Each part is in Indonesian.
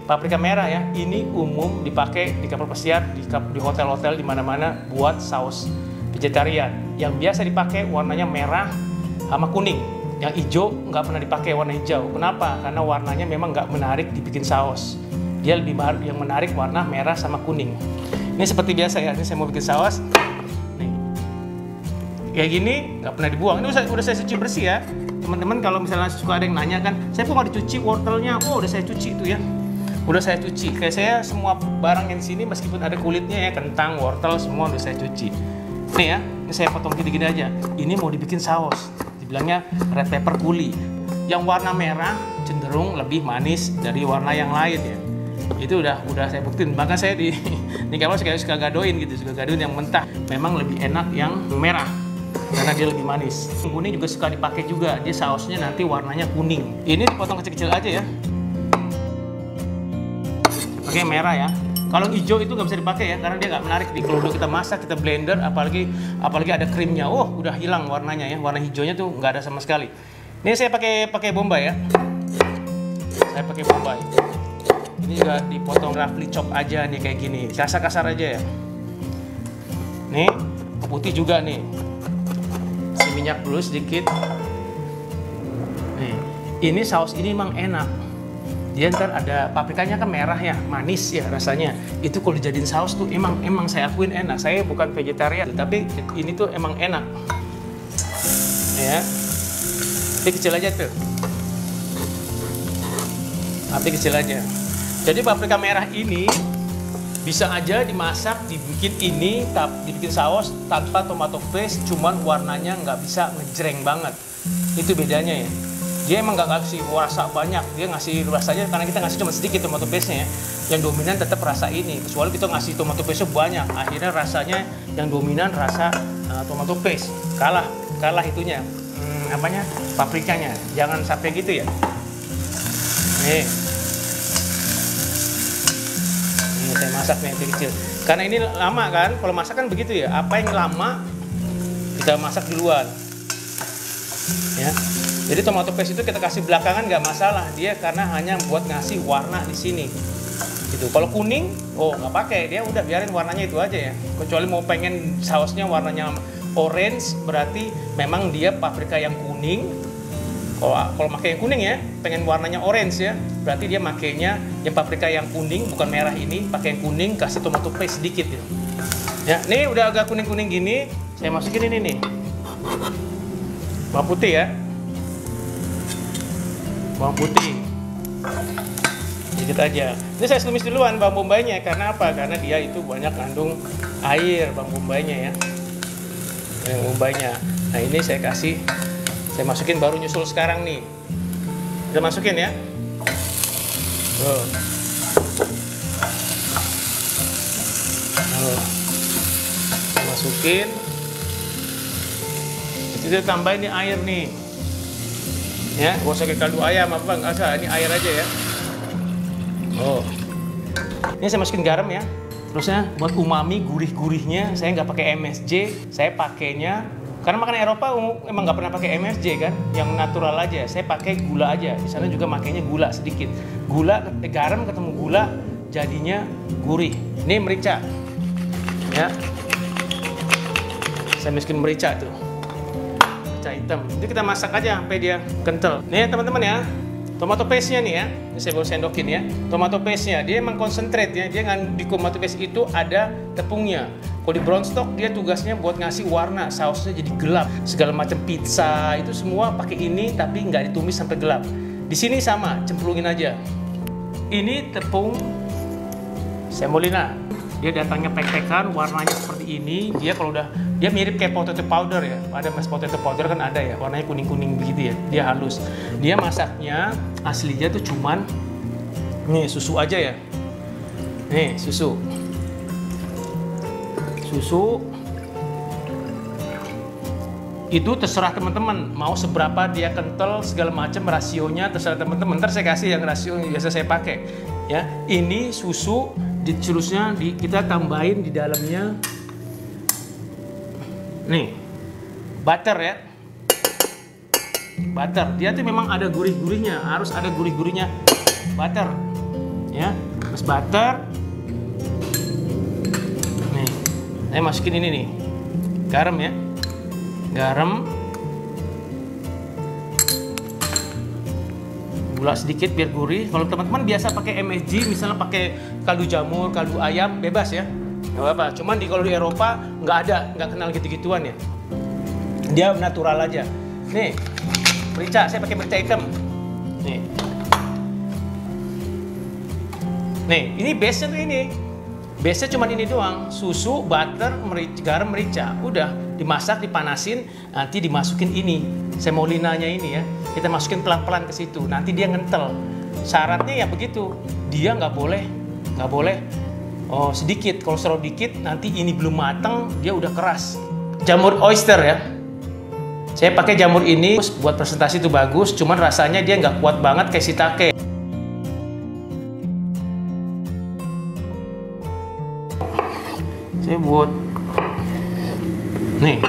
paprika merah ya, ini umum dipakai di kapal pesiar, di hotel-hotel di mana-mana buat saus vegetarian. Yang biasa dipakai warnanya merah sama kuning. Yang hijau nggak pernah dipakai warna hijau. Kenapa? Karena warnanya memang nggak menarik dibikin saus. Dia lebih yang menarik warna merah sama kuning. Ini seperti biasa ya, ini saya mau bikin saus. Nih, kayak gini nggak pernah dibuang. Ini udah saya cuci bersih ya. Teman-teman kalau misalnya suka ada yang nanya kan, saya kok nggak dicuci wortelnya? Oh, udah saya cuci itu ya. Udah saya cuci. Kayak saya semua barang yang di sini meskipun ada kulitnya ya, kentang, wortel semua udah saya cuci. Nih ya, ini saya potong gini-gini aja. Ini mau dibikin saus. Dibilangnya red pepper kuli. Yang warna merah cenderung lebih manis dari warna yang lain ya. Itu udah saya buktiin. Bahkan saya di kapal suka gadoin gitu, suka gadoin yang mentah. Memang lebih enak yang merah karena dia lebih manis. Kuning juga suka dipakai juga. Dia sausnya nanti warnanya kuning. Ini dipotong kecil-kecil aja ya. Pakai merah ya. Kalau hijau itu nggak bisa dipakai ya, karena dia nggak menarik nih. Kalau udah kita masak, kita blender, apalagi ada krimnya, udah hilang warnanya ya. Warna hijaunya tuh nggak ada sama sekali. Ini saya pakai bombay ya. Saya pakai bombay. Ini juga dipotong roughly chop aja nih kayak gini, kasar-kasar aja ya. Nih, putih juga nih. Kasih minyak dulu sedikit. Nih, ini saus ini emang enak. Dia ntar ada paprikanya kan merah ya, manis ya rasanya. Itu kalau dijadiin saus tuh emang saya akuin enak. Saya bukan vegetarian, tapi ini tuh emang enak. Ya, api kecil aja tuh. Api kecil aja. Jadi paprika merah ini bisa aja dimasak, dibikin saus tanpa tomato paste, cuman warnanya nggak bisa ngejreng banget. Itu bedanya ya. Dia emang nggak ngasih rasa banyak, dia ngasih rasanya karena kita ngasih cuma sedikit tomato paste-nya ya. Yang dominan tetap rasa ini, kecuali kita ngasih tomato paste banyak, akhirnya rasanya yang dominan rasa tomato paste. Kalah itunya, paprikanya. Jangan sampai gitu ya. Nih saya masak nih kecil. Karena ini lama kan, kalau masak kan begitu ya. Apa yang lama kita masak duluan, ya. Jadi tomato paste itu kita kasih belakangan nggak masalah, dia karena hanya buat ngasih warna di sini. Gitu. Kalau kuning, nggak pakai, dia udah biarin warnanya itu aja ya. Kecuali mau pengen sausnya warnanya orange, berarti memang dia paprika yang kuning. Kalau pakai yang kuning ya, pengen warnanya orange ya, berarti dia makainya yang paprika yang kuning, bukan merah ini, pakai yang kuning, kasih tomato paste sedikit ya. Ya, nih udah agak kuning-kuning gini, saya masukin ini nih. Bawang putih ya. Bawang putih sedikit aja. Ini saya tumis duluan bawang bombaynya. Karena apa? Karena dia itu banyak kandung air bawang bombaynya ya. Bawang bombaynya. Nah ini saya masukin baru nyusul sekarang nih. Kita masukin ya. Masukin. Itu tambahin nih air nih. Ya, gak usah kayak kaldu ayam apa, nggak usah, ini air aja ya. Ini saya masukin garam ya. Terusnya buat umami, gurih-gurihnya saya nggak pakai MSG, saya pakainya karena makanan Eropa emang nggak pernah pakai MSG kan, yang natural aja. Saya pakai gula aja. Di sana juga makainya gula sedikit. Garam ketemu gula jadinya gurih. Ini merica, ya. Saya masukin merica tuh. Hitam. Itu kita masak aja sampai dia kental. Nih ya teman-teman ya, tomato paste-nya nih ya. Ini saya baru sendokin ya. Tomato paste-nya dia emang konsentrate ya. Dia di tomato paste itu ada tepungnya. Kalau di brown stock dia tugasnya buat ngasih warna, sausnya jadi gelap. Segala macam pizza itu semua pakai ini tapi nggak ditumis sampai gelap. Di sini sama, cemplungin aja. Ini tepung semolina. Dia datangnya pek-pekan, warnanya seperti ini. Dia mirip kayak potato powder ya. Ada mas potato powder kan ada ya, warnanya kuning-kuning begitu ya. Dia halus. Dia masaknya aslinya tuh cuman nih susu aja ya. Nih susu. Itu terserah teman-teman mau seberapa dia kental segala macam rasionya terserah teman-teman. Ntar saya kasih yang rasio yang biasa saya pakai. Ya, ini susu. Terusnya kita tambahin di dalamnya nih butter ya. Butter dia tuh memang ada gurih-gurihnya, harus ada gurih-gurihnya butter ya, plus butter. Nih, saya masukin ini nih, garam ya, garam, gula sedikit biar gurih. Kalau teman-teman biasa pakai MSG, misalnya pakai kaldu jamur, kaldu ayam, bebas ya, nggak apa-apa. Cuman kalau di Eropa nggak ada, nggak kenal gitu-gituan ya. Dia natural aja. Nih, merica, saya pakai merica hitam. Nih. Nih, ini base-nya tuh ini. Base-nya cuma ini doang. Susu, butter, garam, merica. Udah, dimasak, dipanasin, nanti dimasukin ini. Semolinanya ini ya. Kita masukin pelan-pelan ke situ. Nanti dia ngentel. Syaratnya ya begitu. Dia nggak boleh sedikit. Kalau terlalu dikit, nanti ini belum matang, dia udah keras. Jamur oyster ya. Saya pakai jamur ini buat presentasi itu bagus, cuman rasanya dia nggak kuat banget kayak shiitake. Saya buat nih.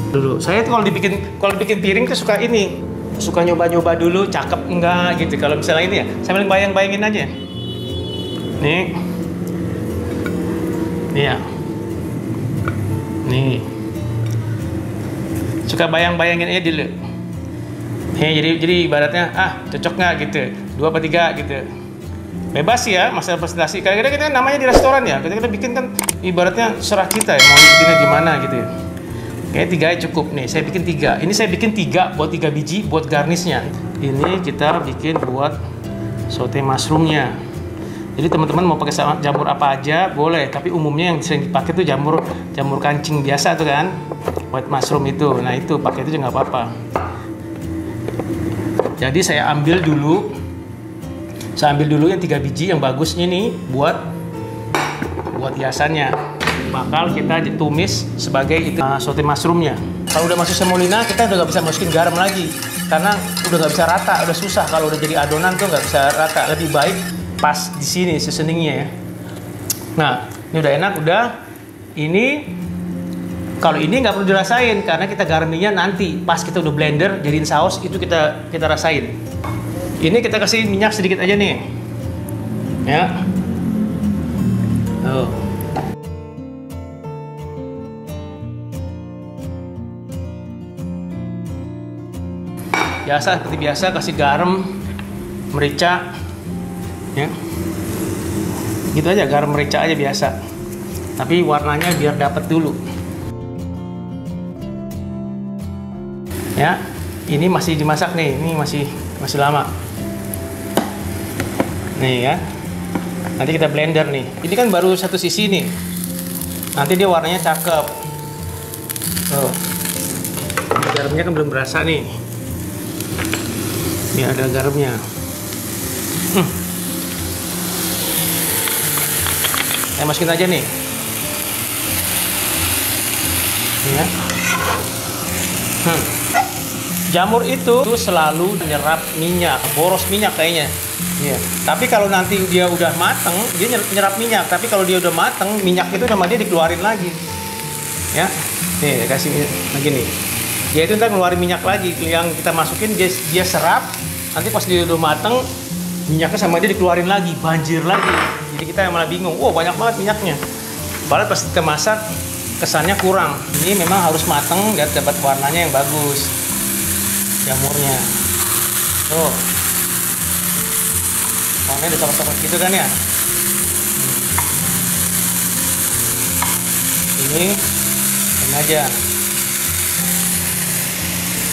Dulu saya tuh kalau dibikin piring tuh suka ini, suka nyoba-nyoba dulu, cakep enggak gitu. Kalau misalnya ini ya, saya bayangin aja. Nih. Nih ya. Nih, suka bayangin aja dulu. Nih, jadi ibaratnya cocok nggak gitu, 2 apa 3 gitu. Bebas ya masalah presentasi. Kadang-kadang kita namanya di restoran ya, kita bikin kan ibaratnya serah kita ya mau bikinnya gimana gitu ya. Kayak 3 aja cukup. Nih, saya bikin 3. Ini saya bikin 3 buat 3 biji buat garnishnya. Ini kita bikin buat saute mushroomnya. Jadi teman-teman mau pakai jamur apa aja boleh, tapi umumnya yang sering dipakai tuh jamur kancing biasa tuh kan, white mushroom itu. Nah itu pakai itu juga nggak apa-apa. Jadi saya ambil dulu yang 3 biji yang bagusnya nih buat hiasannya. Bakal kita tumis sebagai itu saute mushroomnya. Kalau udah masuk semolina kita udah nggak bisa masukin garam lagi, karena udah nggak bisa rata, udah susah kalau udah jadi adonan tuh nggak bisa rata. Lebih baik pas di sini seasoningnya ya. Nah, ini udah enak, udah. Ini kalau ini nggak perlu dirasain karena kita garaminya nanti pas kita udah blender jadiin saus itu kita rasain. Ini kita kasih minyak sedikit aja nih, ya. Oh. Biasa seperti biasa kasih garam, merica. Ya, gitu aja, garam merica aja biasa, tapi warnanya biar dapat dulu ya. Ini masih dimasak nih, ini masih lama nih ya. Nanti kita blender nih, ini kan baru satu sisi nih, nanti dia warnanya cakep. Garamnya kan belum berasa nih, ini ada garamnya. Saya masukin aja nih. Ya. Jamur itu selalu menyerap minyak, boros minyak kayaknya. Ya. Tapi kalau nanti dia udah mateng, dia nyerap minyak. Tapi kalau dia udah mateng, minyak itu sama dia dikeluarin lagi. Ya, nih kasih lagi nih. Dia itu ntar ngeluarin minyak lagi. Yang kita masukin dia serap. Nanti pas dia udah mateng, minyaknya sama dia dikeluarin lagi, banjir lagi. Jadi kita malah bingung, banyak banget minyaknya. Padahal pas kita masak kesannya kurang. Ini memang harus mateng biar dapat warnanya yang bagus. Jamurnya. Tuh. Warnanya udah coklat-coklat gitu kan ya. Ini aja.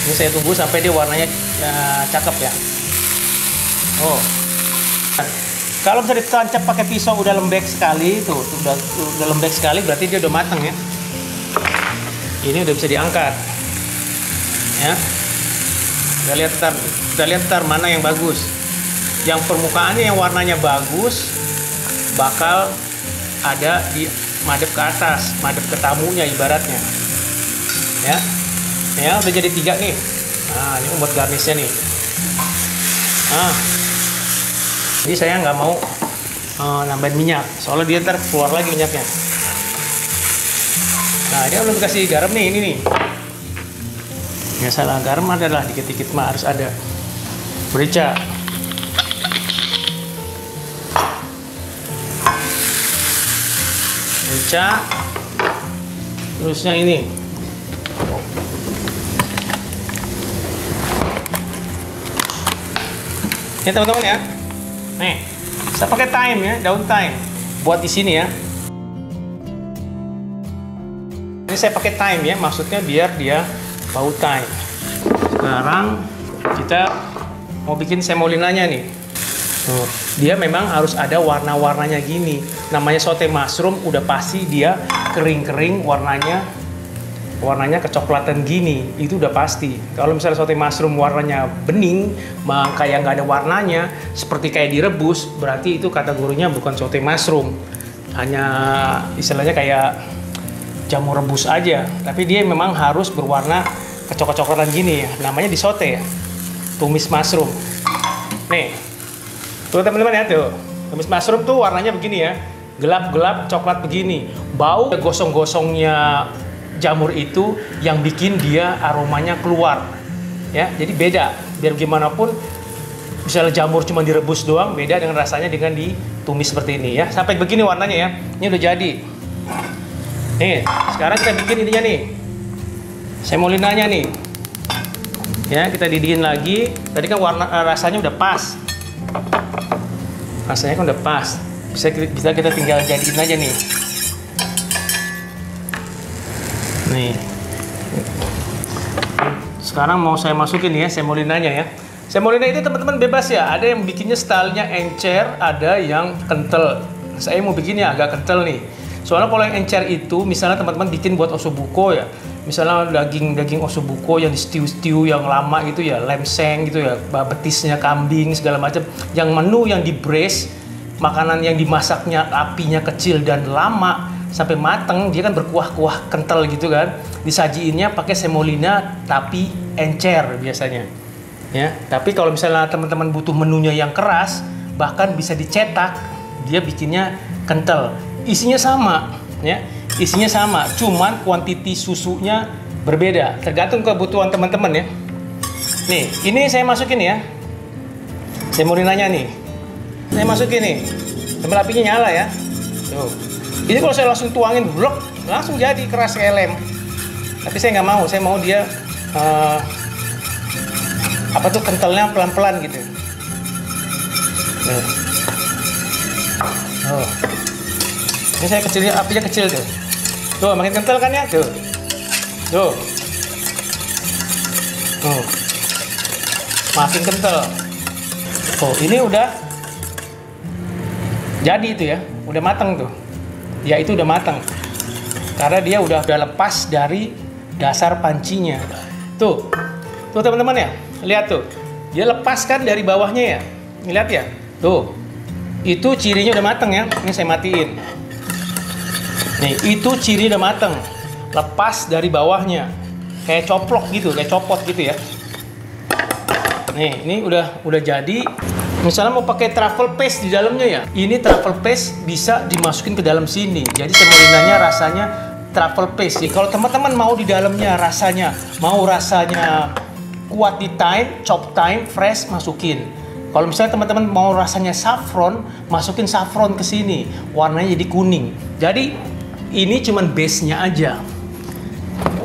Ini saya tunggu sampai dia warnanya cakep ya. Kalau bisa ditancap pakai pisau udah lembek sekali, tuh udah lembek sekali berarti dia udah matang ya. Ini udah bisa diangkat. Ya. Kita lihat ntar mana yang bagus. Yang permukaannya yang warnanya bagus bakal ada di madep ke atas, madep ke tamunya ibaratnya. Ya. Ya, udah jadi 3 nih. Nah, ini buat garnishnya nih. Jadi saya nggak mau nambahin minyak, soalnya dia ntar keluar lagi minyaknya. Nah, dia belum dikasih garam nih, ini nih. Biasalah garam adalah dikit-dikit mah harus ada. merica, terusnya ini teman-teman ya. Nih, saya pakai thyme ya, daun thyme buat di sini ya. Ini saya pakai thyme ya, maksudnya biar dia bau thyme. Sekarang kita mau bikin semolinanya nih. Tuh, dia memang harus ada warna-warnanya gini. Namanya saute mushroom, udah pasti dia kering-kering warnanya kecoklatan gini, itu udah pasti. Kalau misalnya saute mushroom warnanya bening, kayak nggak ada warnanya, seperti kayak direbus, berarti itu kategorinya bukan saute mushroom. Hanya istilahnya kayak jamur rebus aja. Tapi dia memang harus berwarna kecoklat-coklatan gini ya. Namanya disote ya. Tumis mushroom. Nih, tuh teman-teman ya tuh. Tumis mushroom tuh warnanya begini ya. Gelap-gelap coklat begini. Bau gosong-gosongnya jamur itu yang bikin dia aromanya keluar ya, jadi beda. Biar gimana pun misalnya jamur cuma direbus doang, beda dengan rasanya dengan ditumis seperti ini ya. Sampai begini warnanya ya, ini udah jadi nih. Sekarang kita bikin ininya nih, semolinanya nih ya. Kita didikin lagi. Tadi kan warna rasanya udah pas, rasanya kan udah pas, bisa kita tinggal jadiin aja nih. Nih, sekarang mau saya masukin ya semolinanya ya. Semolina itu teman-teman bebas ya. Ada yang bikinnya stylenya encer, ada yang kental. Saya mau bikinnya agak kental nih. Soalnya kalau yang encer itu, misalnya teman-teman bikin buat osobuco ya. Misalnya daging osobuco yang di stew yang lama gitu ya, lemseng gitu ya, betisnya kambing segala macam. Yang menu yang di braise, makanan yang dimasaknya apinya kecil dan lama sampai mateng, dia kan berkuah-kuah kental gitu kan. Disajiinnya pakai semolina tapi encer biasanya ya. Tapi kalau misalnya teman-teman butuh menunya yang keras, bahkan bisa dicetak, dia bikinnya kental. Isinya sama ya, isinya sama, cuman kuantiti susunya berbeda, tergantung kebutuhan teman-teman ya. Nih, ini saya masukin ya semolinanya nih, saya masukin nih, sambil apinya nyala ya. Tuh. Ini kalau saya langsung tuangin blok, langsung jadi keras kayak lem. Tapi saya nggak mau, saya mau dia kentalnya pelan-pelan gitu. Oh. Ini saya kecilnya, apinya kecil tuh. Tuh, makin kental kan ya? Tuh. Tuh. Tuh. Makin kental. Oh, ini udah jadi itu ya, udah matang tuh. Ya itu udah matang karena dia udah lepas dari dasar pancinya. Tuh teman-teman ya, lihat tuh, dia lepas kan dari bawahnya ya, lihat ya, tuh, itu cirinya udah matang ya. Ini saya matiin. Nih, itu ciri udah matang, lepas dari bawahnya, kayak coplok gitu, kayak copot gitu ya. Nih, ini udah jadi. Misalnya mau pakai truffle paste di dalamnya ya, ini truffle paste bisa dimasukin ke dalam sini. Jadi semolinanya rasanya truffle paste. Jadi, kalau teman-teman mau di dalamnya rasanya kuat di thyme, chop thyme, fresh, masukin. Kalau misalnya teman-teman mau rasanya saffron, masukin saffron ke sini, warnanya jadi kuning. Jadi ini cuman base-nya aja,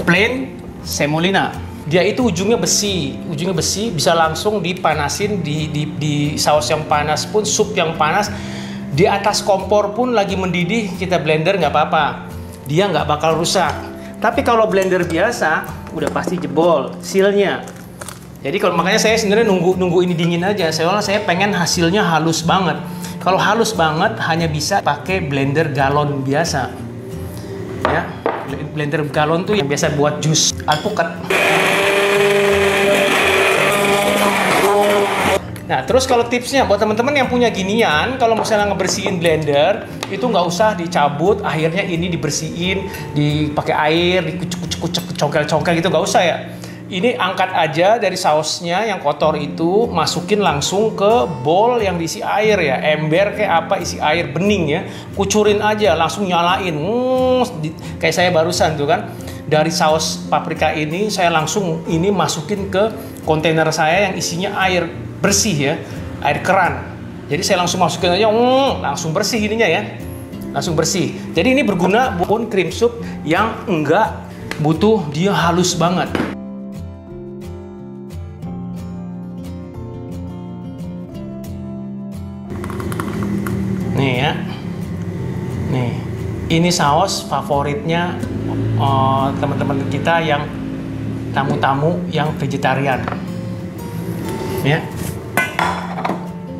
plain semolina. Dia itu ujungnya besi bisa langsung dipanasin di saus yang panas pun, sup yang panas, di atas kompor pun lagi mendidih, kita blender nggak apa-apa, dia nggak bakal rusak. Tapi kalau blender biasa udah pasti jebol sealnya. Jadi kalau makanya saya sebenarnya nunggu ini dingin aja, soalnya saya pengen hasilnya halus banget. Kalau halus banget hanya bisa pakai blender galon biasa ya. Blender galon tuh yang biasa buat jus alpukat. Nah, terus kalau tipsnya buat teman-teman yang punya ginian, kalau misalnya ngebersihin blender, itu nggak usah dicabut, akhirnya ini dibersihin, dipakai air, dikucek-kucek, congkel-congkel gitu, nggak usah ya. Ini angkat aja dari sausnya yang kotor itu, masukin langsung ke bowl yang diisi air ya, ember kayak apa isi air bening ya, kucurin aja, langsung nyalain, kayak saya barusan tuh kan. dari saus paprika ini saya langsung ini masukin ke kontainer saya yang isinya air bersih ya, air keran. Jadi saya langsung masukin aja, langsung bersih ininya ya, langsung bersih. Jadi ini berguna buat cream soup yang enggak butuh dia halus banget. Nih ya, nih ini saus favoritnya teman-teman kita yang tamu-tamu yang vegetarian ya.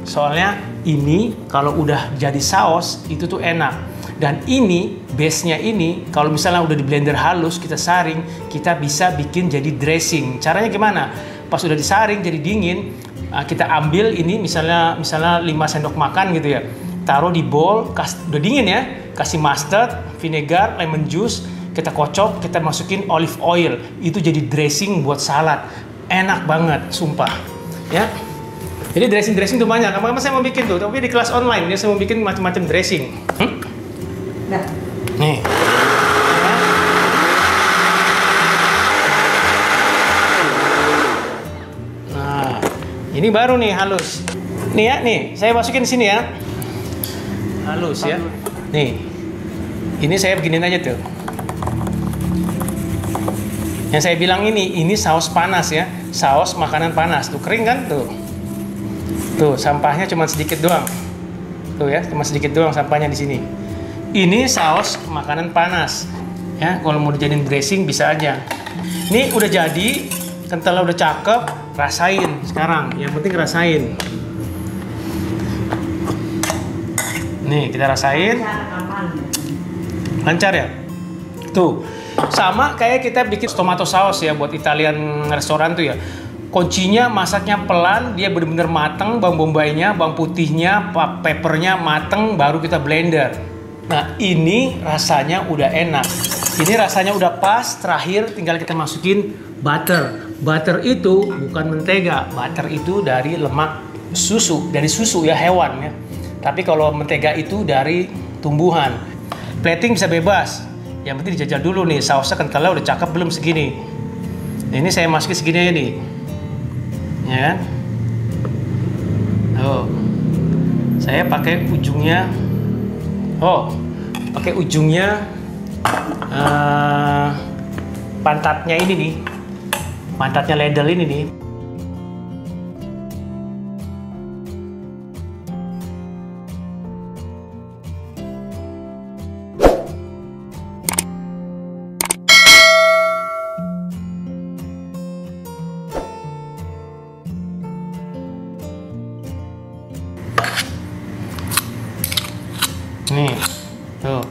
Soalnya ini kalau udah jadi saus itu tuh enak, dan ini base-nya ini kalau misalnya udah di blender halus kita saring, kita bisa bikin jadi dressing. Caranya gimana? Pas udah disaring jadi dingin, kita ambil ini misalnya 5 sendok makan gitu ya, taruh di bowl, udah dingin ya, kasih mustard, vinegar, lemon juice, kita kocok, kita masukin olive oil, itu jadi dressing buat salad. Enak banget, sumpah ya. Jadi dressing tuh banyak. Kamu saya mau bikin tuh, tapi di kelas online ya saya mau bikin macam-macam dressing. Nah. Nih. Nah, ini baru nih halus. Nih ya, nih saya masukin sini ya. Halus ya. Nih. Ini saya beginin aja tuh. Yang saya bilang ini saus panas ya. Saus makanan panas. Tuh kering kan tuh. Tuh, sampahnya cuma sedikit doang. Tuh ya, cuma sedikit doang sampahnya di sini. Ini saus makanan panas. Ya, kalau mau dijadiin dressing bisa aja. Ini udah jadi, kentalnya udah cakep, rasain sekarang. Yang penting rasain. Nih, kita rasain. Lancar ya? Tuh. Sama kayak kita bikin tomato sauce ya buat Italian restoran tuh ya. Kuncinya masaknya pelan, dia benar-benar mateng, bawang bombaynya, bawang putihnya, peppernya mateng, baru kita blender. Nah ini rasanya udah enak. Ini rasanya udah pas, terakhir tinggal kita masukin butter. Butter itu bukan mentega, butter itu dari lemak susu, dari susu ya, hewan ya. Tapi kalau mentega itu dari tumbuhan. Plating bisa bebas, yang penting dijajal dulu nih, sausnya kentalnya udah cakep belum segini. Nah, ini saya masukin segini aja nih. Ya, oh, saya pakai ujungnya, pakai ujungnya pantatnya ini nih, pantatnya ladle ini nih. Nih, tuh.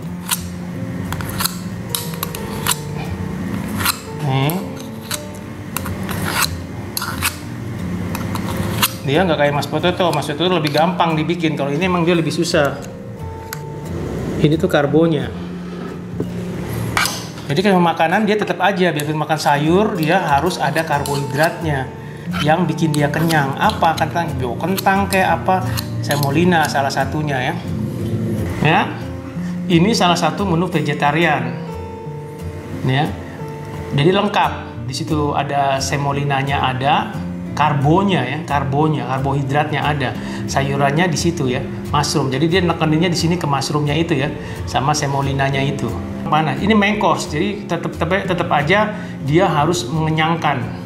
Nih. Dia nggak kayak mashed potato. Mashed potato lebih gampang dibikin. Kalau ini emang dia lebih susah. Ini tuh karbonya. Jadi kalau makanan dia tetap aja, biarpun makan sayur, dia harus ada karbohidratnya yang bikin dia kenyang. Apa? Kentang kayak apa? Semolina salah satunya ya. Ya, ini salah satu menu vegetarian, ya. Jadi lengkap. Di situ ada semolinanya, ada karbonya ya, karbohidratnya ada, sayurannya di situ ya, mushroom. Jadi dia nekeninnya di sini ke mushroomnya itu ya, sama semolinanya itu. Mana? Ini main course, jadi tetap aja dia harus mengenyangkan.